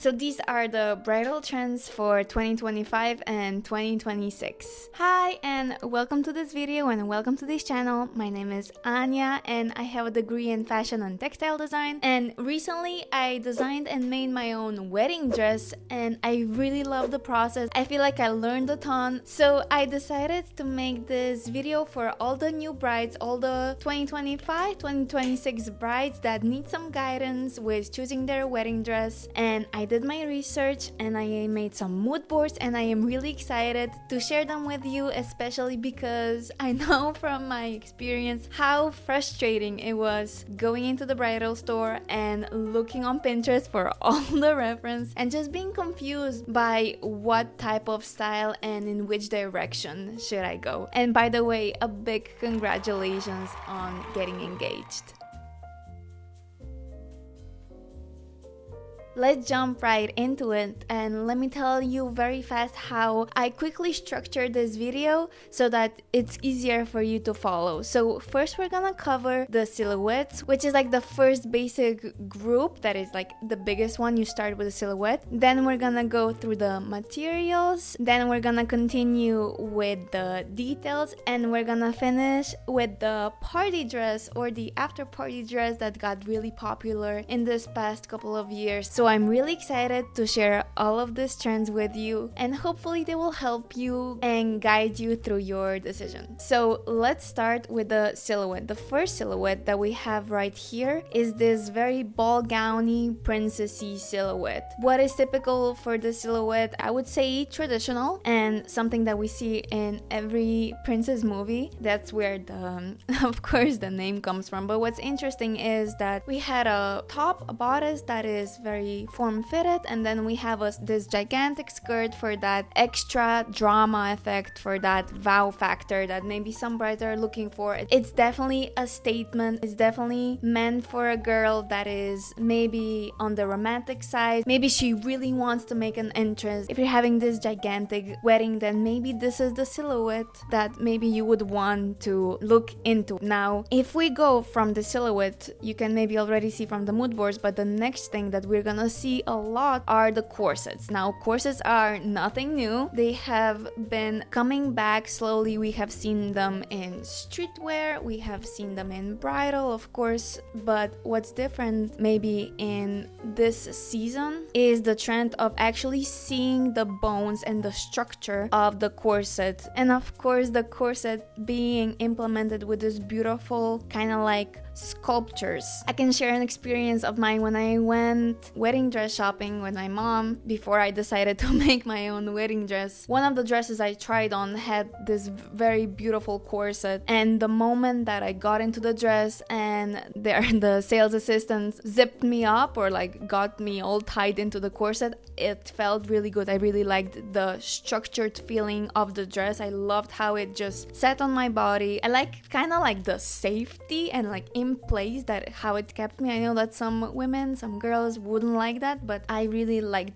So these are the bridal trends for 2025 and 2026. Hi and welcome to this video and welcome to this channel. My name is Anya and I have a degree in fashion and textile design, and recently I designed and made my own wedding dress and I really love the process. I feel like I learned a ton, so I decided to make this video for all the new brides, all the 2025, 2026 brides that need some guidance with choosing their wedding dress. And I did my research and I made some mood boards and I am really excited to share them with you, especially because I know from my experience how frustrating it was going into the bridal store and looking on Pinterest for all the reference and just being confused by what type of style and in which direction should I go. And by the way, a big congratulations on getting engaged. Let's jump right into it, and let me tell you very fast how I quickly structured this video so that it's easier for you to follow. So first we're gonna cover the silhouettes, which is like the first basic group, that is like the biggest one. You start with a silhouette, then we're gonna go through the materials, then we're gonna continue with the details, and we're gonna finish with the party dress or the after party dress that got really popular in this past couple of years. So I'm really excited to share all of these trends with you, and hopefully they will help you and guide you through your decision. So let's start with the silhouette. The first silhouette that we have right here is this very ball gowny princessy silhouette. What is typical for the silhouette? I would say traditional and something that we see in every princess movie. That's where the of course the name comes from. But what's interesting is that we had a top, a bodice that is very form-fitted, and then we have this gigantic skirt for that extra drama effect, for that wow factor that maybe some brides are looking for. It's definitely a statement. It's definitely meant for a girl that is maybe on the romantic side. Maybe she really wants to make an entrance. If you're having this gigantic wedding, then maybe this is the silhouette that maybe you would want to look into. Now, if we go from the silhouette, you can maybe already see from the mood boards, but the next thing that we're gonna see a lot are the corsets. Now, corsets are nothing new. They have been coming back slowly. We have seen them in streetwear, we have seen them in bridal, of course, but what's different maybe in this season is the trend of actually seeing the bones and the structure of the corset, and of course the corset being implemented with this beautiful kind of like sculptures. I can share an experience of mine when I went wedding dress shopping with my mom before I decided to make my own wedding dress. One of the dresses I tried on had this very beautiful corset, and the moment that I got into the dress and the sales assistants zipped me up or like got me all tied into the corset, it felt really good. I really liked the structured feeling of the dress. I loved how it just sat on my body. I like kind of like the safety and like in place that how it kept me. I know that some women, some girls wouldn't like that, but I really liked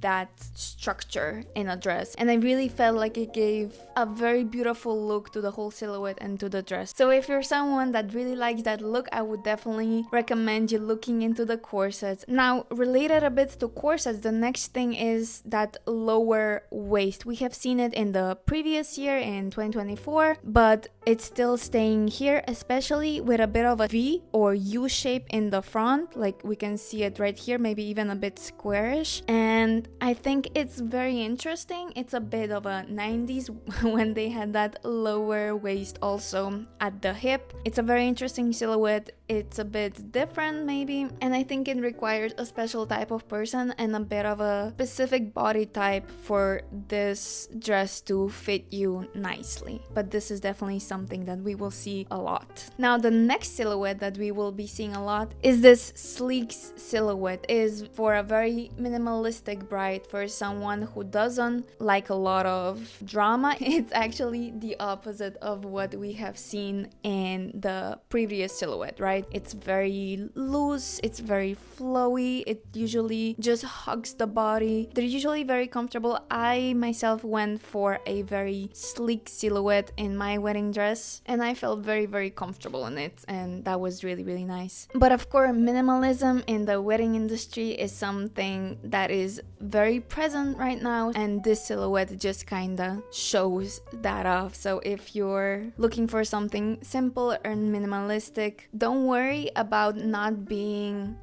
that structure in a dress, and I really felt like it gave a very beautiful look to the whole silhouette and to the dress. So if you're someone that really likes that look, I would definitely recommend you looking into the corsets. Now, related a bit to corsets, the next thing is that lower waist. We have seen it in the previous year in 2024, but it's still staying here, especially with a bit of a V or U shape in the front. Like we can see it right here, maybe even a bit squarish, and I think it's very interesting. It's a bit of a 90s when they had that lower waist also at the hip. It's a very interesting silhouette. It's a bit different maybe, and I think it requires a special type of person and a bit of a specific body type for this dress to fit you nicely. But this is definitely something that we will see a lot. Now, the next silhouette that we will be seeing a lot is this sleek silhouette. It is for a very minimalistic bride, for someone who doesn't like a lot of drama. It's actually the opposite of what we have seen in the previous silhouette, right? bride. It's very loose, it's very flowy, it usually just hugs the body. They're usually very comfortable. I myself went for a very sleek silhouette in my wedding dress, and I felt very, very comfortable in it, and that was really, really nice. But of course, minimalism in the wedding industry is something that is very present right now, and this silhouette just kinda shows that off. So if you're looking for something simple and minimalistic, don't worry about not being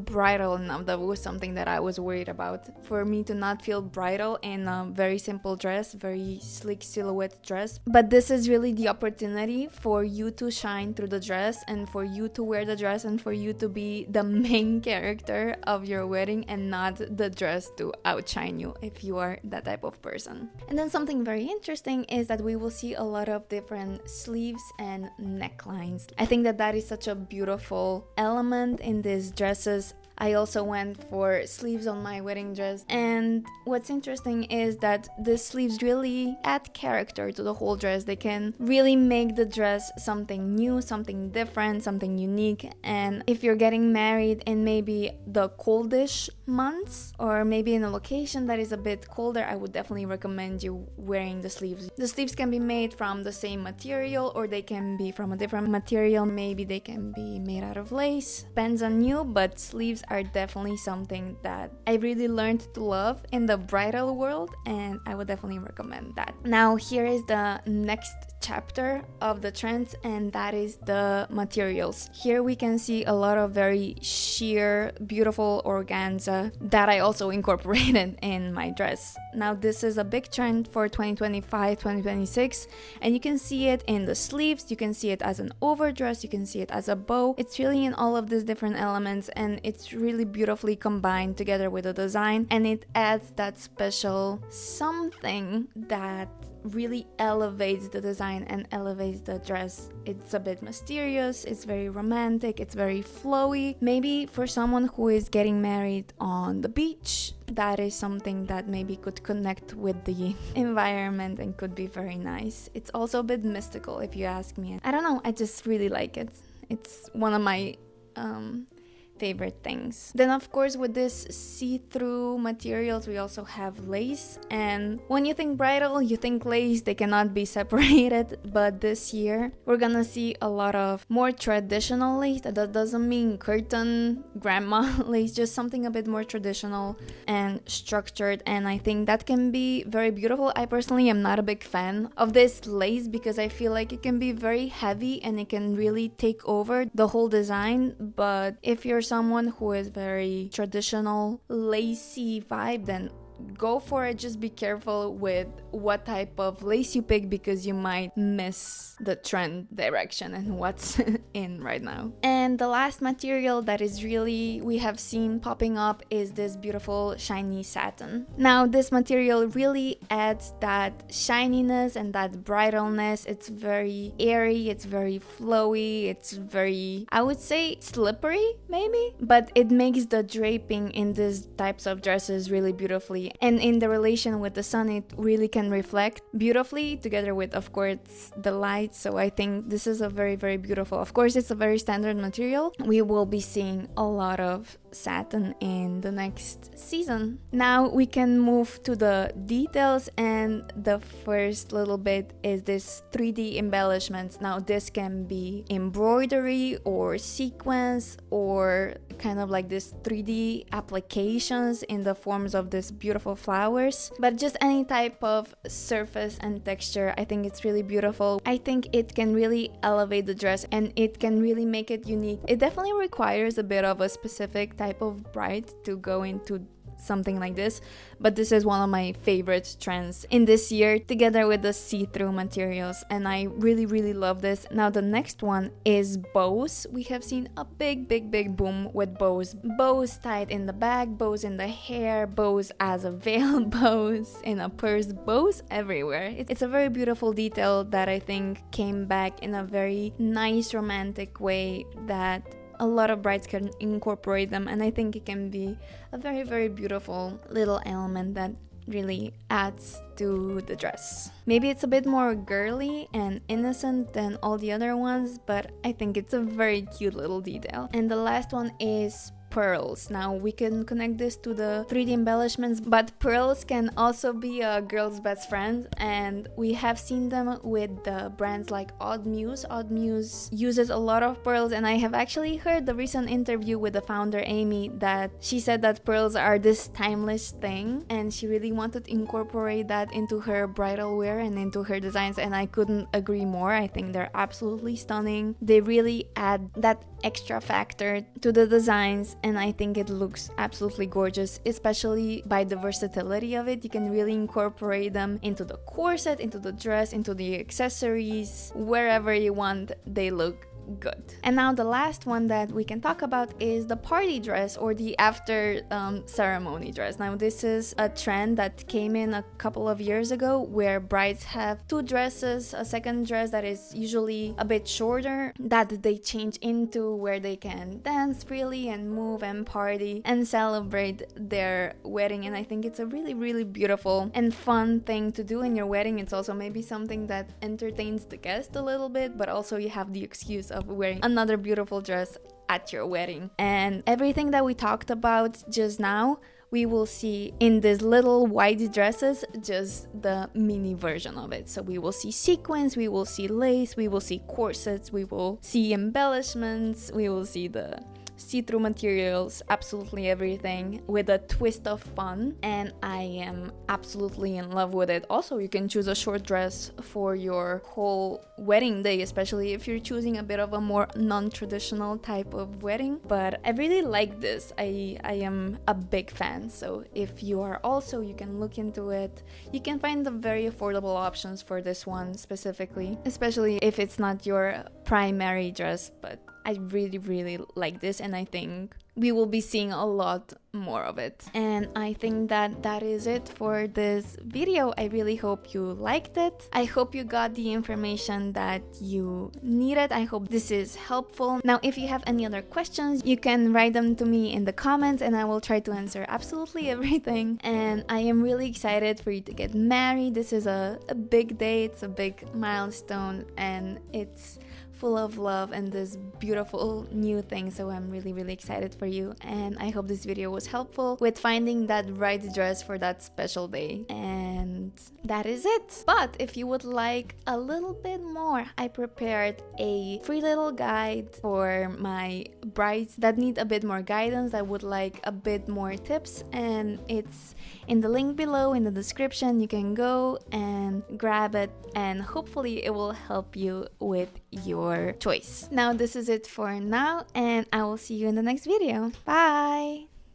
bridal enough. That was something that I was worried about, for me to not feel bridal in a very simple dress, very sleek silhouette dress. But this is really the opportunity for you to shine through the dress, and for you to wear the dress, and for you to be the main character of your wedding and not the dress to outshine you, if you are that type of person. And then something very interesting is that we will see a lot of different sleeves and necklines. I think that is such a beautiful element in this dress. I also went for sleeves on my wedding dress, and what's interesting is that the sleeves really add character to the whole dress. They can really make the dress something new, something different, something unique. And if you're getting married in maybe the coldish months, or maybe in a location that is a bit colder, I would definitely recommend you wearing the sleeves. The sleeves can be made from the same material, or they can be from a different material. Maybe they can be made out of lace, depends on you, but sleeves are definitely something that I really learned to love in the bridal world, and I would definitely recommend that. Now here is the next chapter of the trends, and that is the materials. Here we can see a lot of very sheer, beautiful organza that I also incorporated in my dress. Now this is a big trend for 2025, 2026, and you can see it in the sleeves, you can see it as an overdress, you can see it as a bow. It's really in all of these different elements, and it's really beautifully combined together with the design, and it adds that special something that really elevates the design and elevates the dress. It's a bit mysterious, it's very romantic, it's very flowy. Maybe for someone who is getting married on the beach, that is something that maybe could connect with the environment and could be very nice. It's also a bit mystical, if you ask me. I don't know, I just really like it. It's one of my favorite things. Then of course, with this see-through materials, we also have lace, and when you think bridal, you think lace. They cannot be separated, but this year we're gonna see a lot of more traditional lace. That doesn't mean curtain grandma lace, just something a bit more traditional and structured, and I think that can be very beautiful. I personally am not a big fan of this lace because I feel like it can be very heavy and it can really take over the whole design. But if you're someone who is very traditional, lacy vibe, then go for it. Just be careful with what type of lace you pick, because you might miss the trend direction and what's in right now. And the last material that is really we have seen popping up is this beautiful shiny satin. Now this material really adds that shininess and that bridalness. It's very airy, it's very flowy, it's very, I would say, slippery maybe, but it makes the draping in these types of dresses really beautifully. And in the relation with the sun, it really can reflect beautifully together with, of course, the light. So I think this is a very, very beautiful. Of course, it's a very standard material. We will be seeing a lot of satin in the next season. Now we can move to the details, and the first little bit is this 3D embellishments. Now this can be embroidery or sequins or kind of like this 3D applications in the forms of this beautiful flowers, but just any type of surface and texture. I think it's really beautiful. I think it can really elevate the dress and it can really make it unique. It definitely requires a bit of a specific type of bride to go into something like this, but this is one of my favorite trends in this year, together with the see-through materials, and I really love this. Now the next one is bows. We have seen a big boom with bows tied in the back, bows in the hair, bows as a veil, bows in a purse, bows everywhere. It's a very beautiful detail that I think came back in a very nice romantic way that a lot of brides can incorporate them, and I think it can be a very beautiful little element that really adds to the dress. Maybe it's a bit more girly and innocent than all the other ones, but I think it's a very cute little detail. And the last one is pearls. Now we can connect this to the 3D embellishments, but pearls can also be a girl's best friend, and we have seen them with the brands like Odd Muse. Odd Muse uses a lot of pearls, and I have actually heard the recent interview with the founder Amy that she said that pearls are this timeless thing, and she really wanted to incorporate that into her bridal wear and into her designs, and I couldn't agree more. I think they're absolutely stunning. They really add that extra factor to the designs, and I think it looks absolutely gorgeous, especially by the versatility of it. You can really incorporate them into the corset, into the dress, into the accessories, wherever you want. They look good. And now the last one that we can talk about is the party dress, or the after ceremony dress. Now this is a trend that came in a couple of years ago, where brides have two dresses, a second dress that is usually a bit shorter, that they change into, where they can dance freely and move and party and celebrate their wedding. And I think it's a really beautiful and fun thing to do in your wedding. It's also maybe something that entertains the guest a little bit, but also you have the excuse of wearing another beautiful dress at your wedding. And everything that we talked about just now, we will see in these little white dresses, just the mini version of it. So we will see sequins, we will see lace, we will see corsets, we will see embellishments, we will see the see-through materials, absolutely everything with a twist of fun, and I am absolutely in love with it. Also, you can choose a short dress for your whole wedding day, especially if you're choosing a bit of a more non-traditional type of wedding. But I really like this. I am a big fan, so if you are also, you can look into it. You can find the very affordable options for this one specifically, especially if it's not your primary dress. But I really like this, and I think we will be seeing a lot more of it. And I think that is it for this video. I really hope you liked it. I hope you got the information that you needed. I hope this is helpful. Now, if you have any other questions, you can write them to me in the comments, and I will try to answer absolutely everything. And I am really excited for you to get married. This is a big day. It's a big milestone, and it's full of love and this beautiful new thing. So I'm really excited for you, and I hope this video was helpful with finding that right dress for that special day. And that is it. But if you would like a little bit more, I prepared a free little guide for my brides that need a bit more guidance, that would like a bit more tips, and it's in the link below in the description. You can go and grab it, and hopefully it will help you with your choice. Now this is it for now, and I will see you in the next video. Bye!